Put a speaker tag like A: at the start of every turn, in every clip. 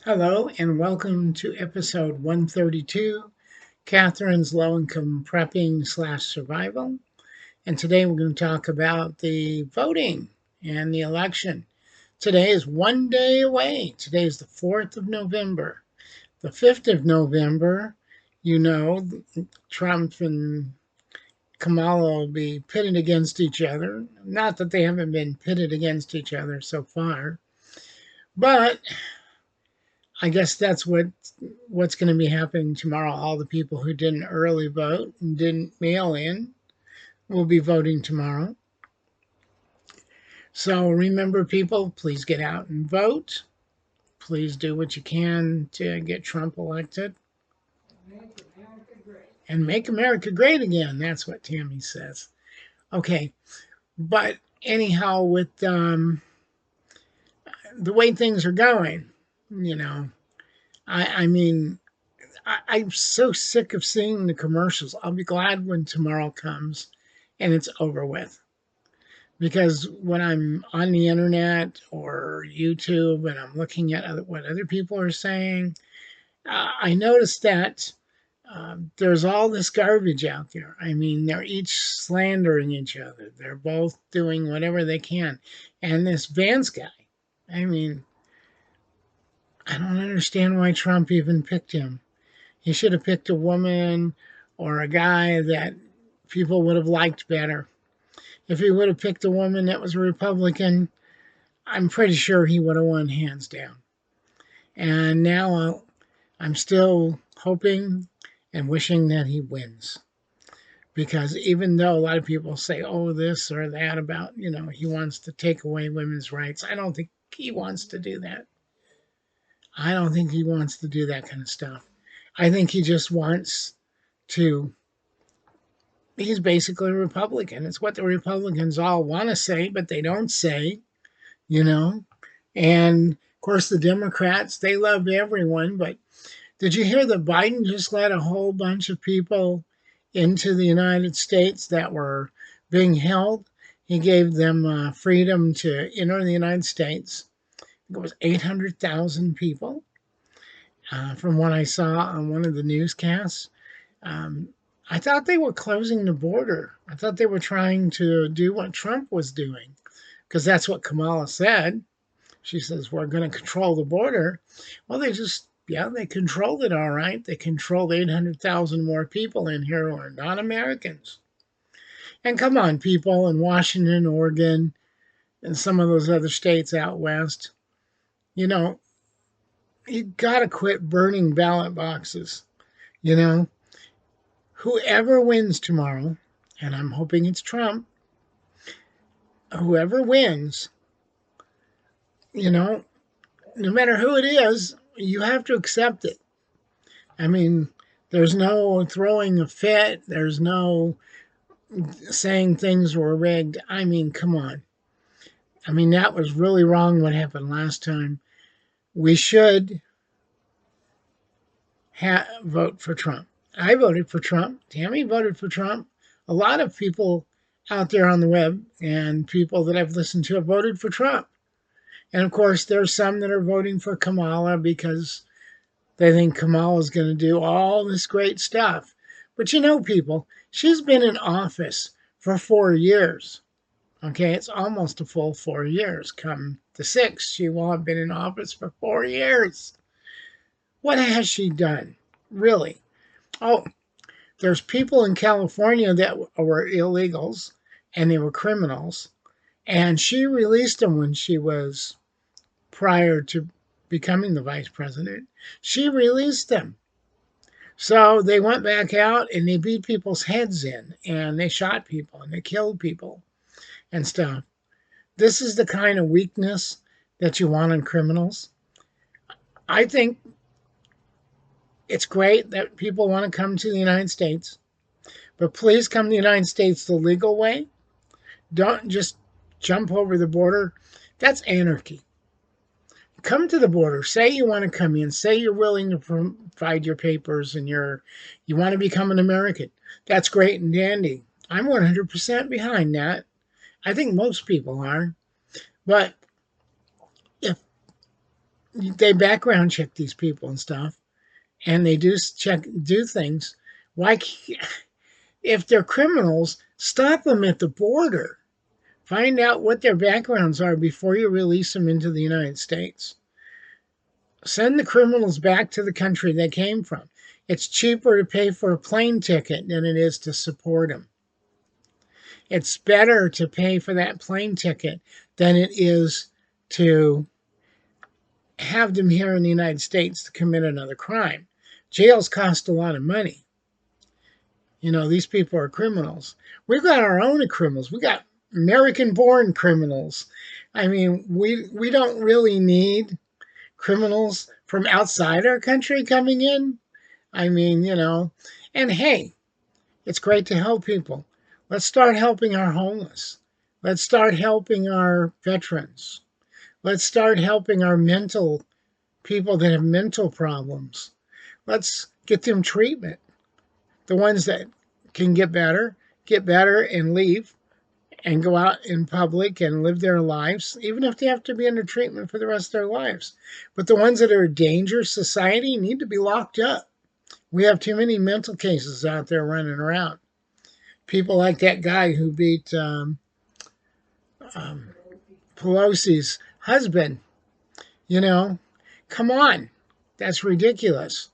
A: Hello and welcome to episode 132, Catherine's Low Income Prepping slash Survival. And today we're going to talk about the voting and the election. Today is one day away. Today is the 4th of November. The 5th of November, you know, Trump and Kamala will be pitted against each other. Not that they haven't been pitted against each other so far, but I guess that's what's going to be happening tomorrow. All the people who didn't early vote and didn't mail in will be voting tomorrow. So remember, people, please get out and vote. Please do what you can to get Trump elected and make America great again. That's what Tammy says. Okay, but anyhow, with the way things are going, you know, I mean, I'm so sick of seeing the commercials. I'll be glad when tomorrow comes and it's over with. Because when I'm on the internet or YouTube and I'm looking at what other people are saying, I notice that there's all this garbage out there. I mean, they're each slandering each other. They're both doing whatever they can. And this Vance guy, I mean, I don't understand why Trump even picked him. He should have picked a woman or a guy that people would have liked better. If he would have picked a woman that was a Republican, I'm pretty sure he would have won hands down. And now I'm still hoping and wishing that he wins. Because even though a lot of people say, oh, this or that about, he wants to take away women's rights, I don't think he wants to do that. I don't think he wants to do that kind of stuff. I think he just wants to. He's basically a Republican. It's what the Republicans all want to say, but they don't say, you know. And of course, the Democrats, they love everyone. But did you hear that Biden just let a whole bunch of people into the United States that were being held? He gave them freedom to enter the United States. It was 800,000 people, from what I saw on one of the newscasts. Um, I thought they were closing the border. I thought they were trying to do what Trump was doing, because that's what Kamala said. She says, we're going to control the border. Well, they controlled it all right. They controlled 800,000 more people in here who are not Americans. And come on, people in Washington, Oregon, and some of those other states out west, you know, you got to quit burning ballot boxes. You know, whoever wins tomorrow, and I'm hoping it's Trump, whoever wins, you know, no matter who it is, you have to accept it. I mean, there's no throwing a fit, there's no saying things were rigged. I mean, come on. I mean, that was really wrong what happened last time. We should vote for Trump. I voted for Trump. Tammy voted for Trump. A lot of people out there on the web and people that I've listened to have voted for Trump. And of course, there's some that are voting for Kamala because they think Kamala is going to do all this great stuff. But people, she's been in office for 4 years. Okay, it's almost a full 4 years. Come the 6th, she will have been in office for 4 years. What has she done? Really? Oh, there's people in California that were illegals and they were criminals. And she released them when she was prior to becoming the vice president. She released them. So they went back out and they beat people's heads in and they shot people and they killed people and stuff. This is the kind of weakness that you want in criminals. I think it's great that people want to come to the United States, but please come to the United States the legal way. Don't just jump over the border. That's anarchy. Come to the border. Say you want to come in. Say you're willing to provide your papers and you want to become an American. That's great and dandy. I'm 100% behind that. I think most people are. But if they background check these people and stuff, and they do things. Why, if they're criminals, stop them at the border. Find out what their backgrounds are before you release them into the United States. Send the criminals back to the country they came from. It's cheaper to pay for a plane ticket than it is to support them. It's better to pay for that plane ticket than it is to have them here in the United States to commit another crime. Jails cost a lot of money. You know, these people are criminals. We've got our own criminals. We got American-born criminals. I mean, we don't really need criminals from outside our country coming in. I mean, you know, and hey, it's great to help people. Let's start helping our homeless. Let's start helping our veterans. Let's start helping our mental people that have mental problems. Let's get them treatment. The ones that can get better and leave and go out in public and live their lives, even if they have to be under treatment for the rest of their lives. But the ones that are a danger to society need to be locked up. We have too many mental cases out there running around. People like that guy who beat Pelosi's husband. You know, come on. That's ridiculous.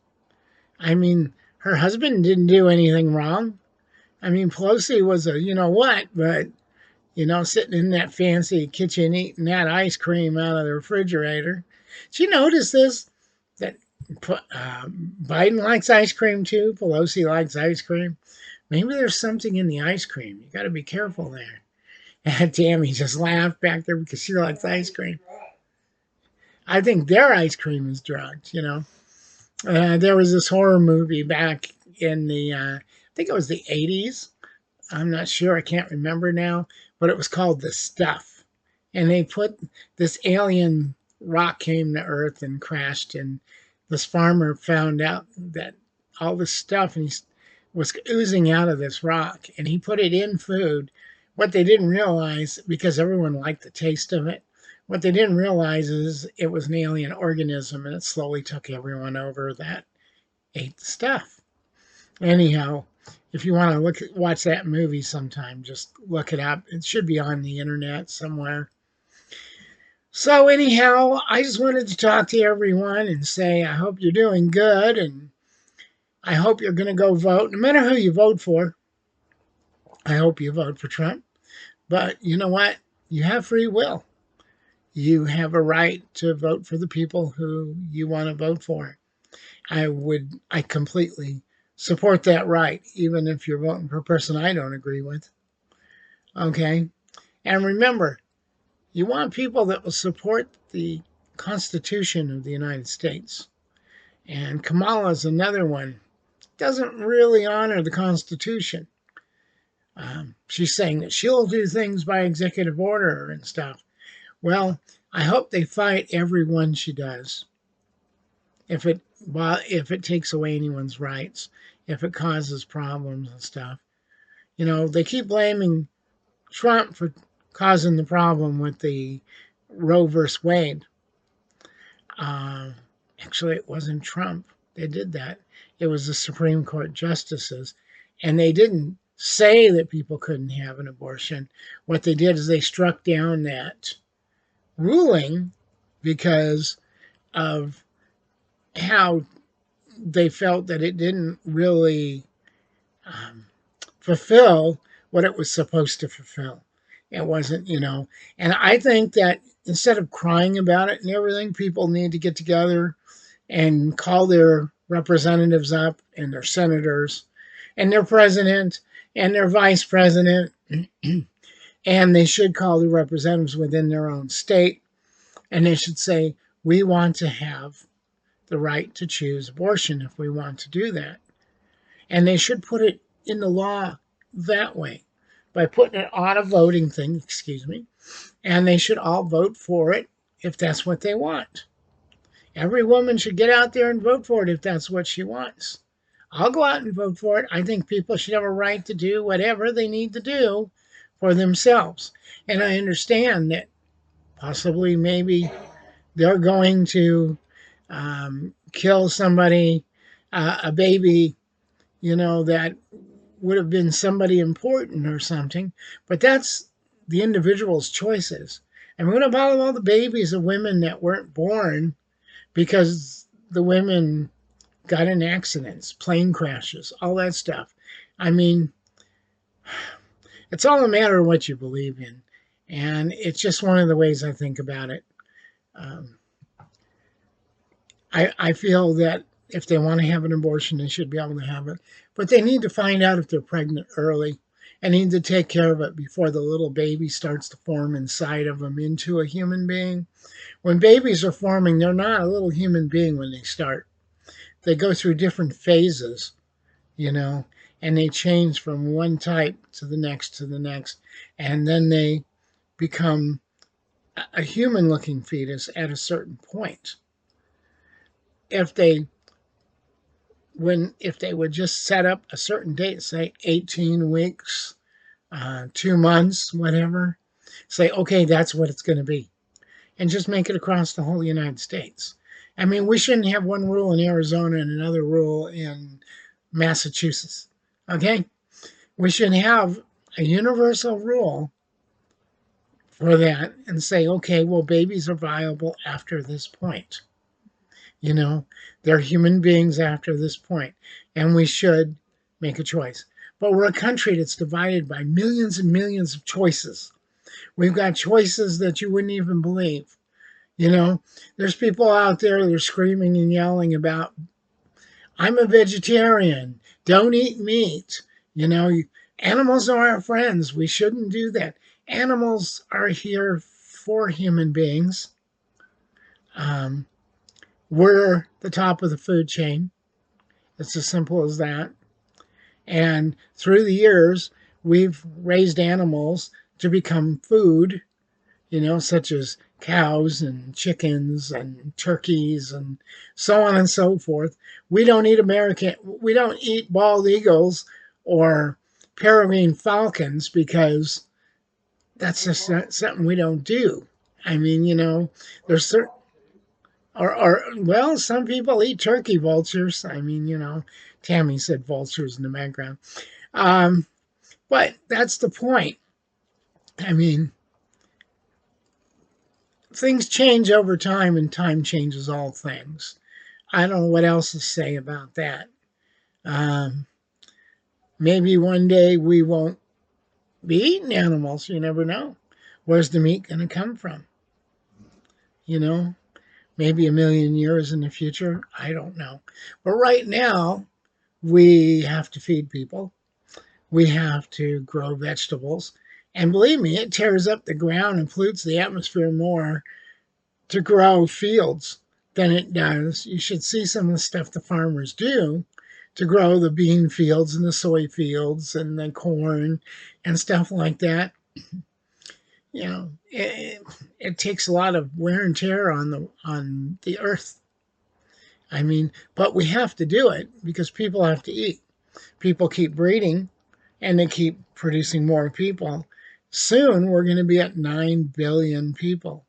A: I mean, her husband didn't do anything wrong. I mean, Pelosi was a you know what, but, you know, sitting in that fancy kitchen eating that ice cream out of the refrigerator. Did you notice this? That Biden likes ice cream too. Pelosi likes ice cream. Maybe there's something in the ice cream. You got to be careful there. And Tammy just laughed back there because she likes ice cream. I think their ice cream is drugged, you know. There was this horror movie back in the, I think it was the 80s. I'm not sure. I can't remember now. But it was called The Stuff. And they put this alien rock came to Earth and crashed. And this farmer found out that all this stuff and he was oozing out of this rock. And he put it in food. What they didn't realize, because everyone liked the taste of it, what they didn't realize is it was an alien organism and it slowly took everyone over that ate the stuff. Anyhow, if you want to watch that movie sometime, just look it up. It should be on the internet somewhere. So anyhow, I just wanted to talk to everyone and say I hope you're doing good and I hope you're going to go vote. No matter who you vote for, I hope you vote for Trump. But you know what? You have free will. You have a right to vote for the people who you want to vote for. I completely support that right, even if you're voting for a person I don't agree with. Okay? And remember, you want people that will support the Constitution of the United States. And Kamala is another one. Doesn't really honor the Constitution. She's saying that she'll do things by executive order and stuff. Well, I hope they fight every one she does. If it takes away anyone's rights, if it causes problems and stuff. You know, they keep blaming Trump for causing the problem with the Roe versus Wade. Actually, it wasn't Trump. They did that. It was the Supreme Court justices. And they didn't say that people couldn't have an abortion. What they did is they struck down that ruling because of how they felt that it didn't really fulfill what it was supposed to fulfill. It wasn't, you know. And I think that instead of crying about it and everything, people need to get together and call their representatives up and their senators and their president and their vice president. And they should call the representatives within their own state. And they should say, we want to have the right to choose abortion if we want to do that. And they should put it in the law that way by putting it on a voting thing, and they should all vote for it if that's what they want. Every woman should get out there and vote for it if that's what she wants. I'll go out and vote for it. I think people should have a right to do whatever they need to do for themselves. And I understand that possibly maybe they're going to kill somebody, a baby, that would have been somebody important or something. But that's the individual's choices. And what about all the babies of women that weren't born because the women got in accidents, plane crashes, all that stuff? I mean, it's all a matter of what you believe in. And it's just one of the ways I think about it. Um, I feel that if they want to have an abortion, they should be able to have it. But they need to find out if they're pregnant early and need to take care of it before the little baby starts to form inside of them into a human being. When babies are forming, they're not a little human being when they start. They go through different phases, you know, and they change from one type to the next to the next. And then they become a human looking fetus at a certain point. If they if they would just set up a certain date, say 18 weeks, 2 months, whatever, say, okay, that's what it's going to be, and just make it across the whole United States. I mean, we shouldn't have one rule in Arizona and another rule in Massachusetts. Okay? We should have a universal rule for that and say, okay, well, babies are viable after this point. You know, they're human beings after this point, and we should make a choice. But we're a country that's divided by millions and millions of choices. We've got choices that you wouldn't even believe. You know, there's people out there that are screaming and yelling about, I'm a vegetarian, don't eat meat. You know, animals are our friends. We shouldn't do that. Animals are here for human beings. Um, we're the top of the food chain. It's as simple as that. And through the years, we've raised animals to become food, such as cows and chickens and turkeys and so on and so forth. We don't eat bald eagles or peregrine falcons because that's just not something we don't do. I mean, there's certain, or well, some people eat turkey vultures. I mean, Tammy said vultures in the background. Um, but that's the point. I mean, things change over time, and time changes all things. I don't know what else to say about that. Um, Maybe one day we won't be eating animals. You never know. Where's the meat going to come from? You know, maybe a million years in the future. I don't know. But right now, we have to feed people. We have to grow vegetables. And believe me, it tears up the ground and pollutes the atmosphere more to grow fields than it does. You should see some of the stuff the farmers do to grow the bean fields and the soy fields and the corn and stuff like that. It takes a lot of wear and tear on the earth. I mean, but we have to do it because people have to eat. People keep breeding and they keep producing more people. Soon we're going to be at 9 billion people.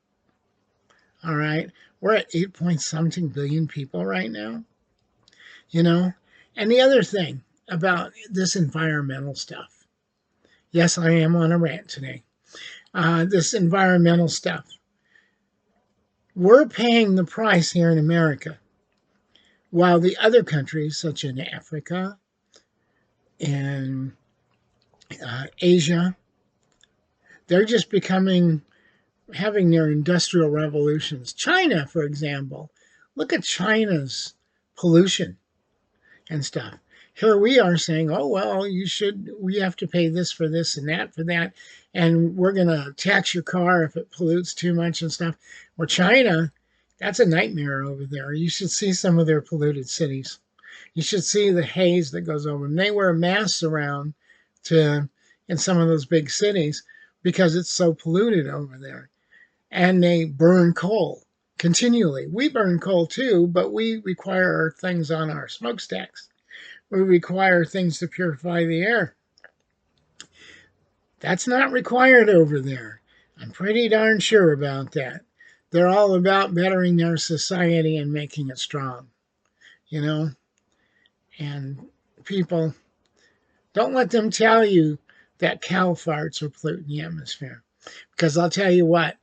A: All right. We're at 8 point something billion people right now. You know? And the other thing about this environmental stuff. Yes, I am on a rant today. This environmental stuff. We're paying the price here in America, while the other countries, such in Africa and Asia, they're just having their industrial revolutions. China, for example, look at China's pollution and stuff. Here we are saying, oh, well, we have to pay this for this and that for that. And we're going to tax your car if it pollutes too much and stuff. Well, China, that's a nightmare over there. You should see some of their polluted cities. You should see the haze that goes over them. They wear masks around in some of those big cities because it's so polluted over there. And they burn coal continually. We burn coal too, but we require things on our smokestacks. We require things to purify the air. That's not required over there. I'm pretty darn sure about that. They're all about bettering their society and making it strong, you know? And people, don't let them tell you that cow farts are polluting the atmosphere. Because I'll tell you what,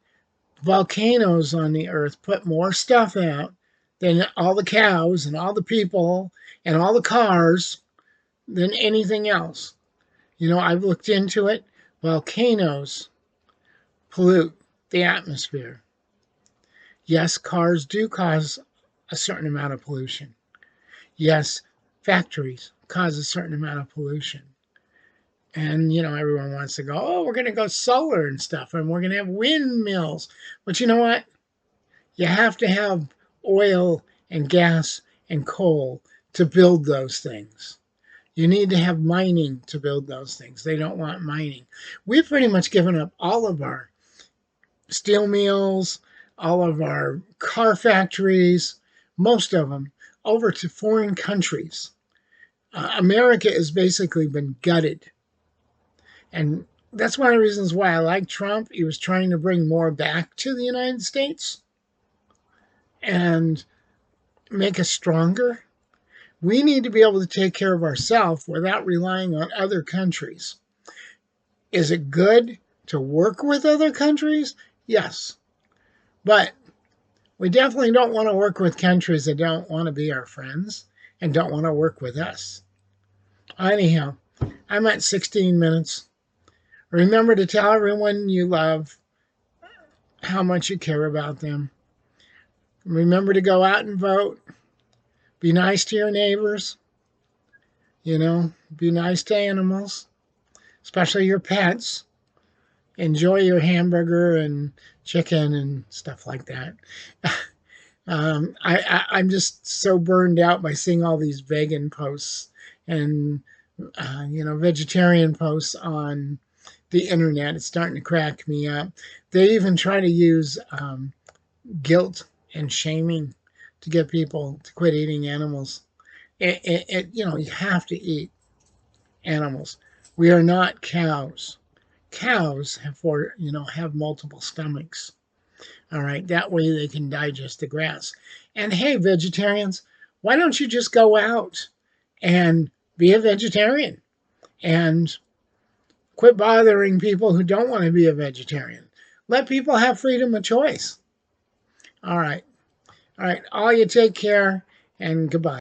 A: volcanoes on the earth put more stuff out than all the cows and all the people and all the cars than anything else. You know, I've looked into it. Volcanoes pollute the atmosphere. Yes, cars do cause a certain amount of pollution. Yes, factories cause a certain amount of pollution. And, you know, everyone wants to go, oh, we're going to go solar and stuff, and we're going to have windmills. But you know what? You have to have oil and gas and coal to build those things. You need to have mining to build those things. They don't want mining. We've pretty much given up all of our steel mills, all of our car factories, most of them, over to foreign countries. America has basically been gutted. And that's one of the reasons why I like Trump. He was trying to bring more back to the United States and make us stronger. We need to be able to take care of ourselves without relying on other countries. Is it good to work with other countries? Yes. But we definitely don't want to work with countries that don't want to be our friends and don't want to work with us. Anyhow, I'm at 16 minutes. Remember to tell everyone you love how much you care about them. Remember to go out and vote. Be nice to your neighbors. You know, be nice to animals, especially your pets. Enjoy your hamburger and chicken and stuff like that. I'm just so burned out by seeing all these vegan posts and, you know, vegetarian posts on the internet. It's starting to crack me up. They even try to use guilt and shaming to get people to quit eating animals. You know, you have to eat animals. We are not cows. Cows have multiple stomachs. All right, that way they can digest the grass. And hey, vegetarians, why don't you just go out and be a vegetarian and quit bothering people who don't want to be a vegetarian? Let people have freedom of choice. All right. All right. All you take care and goodbye.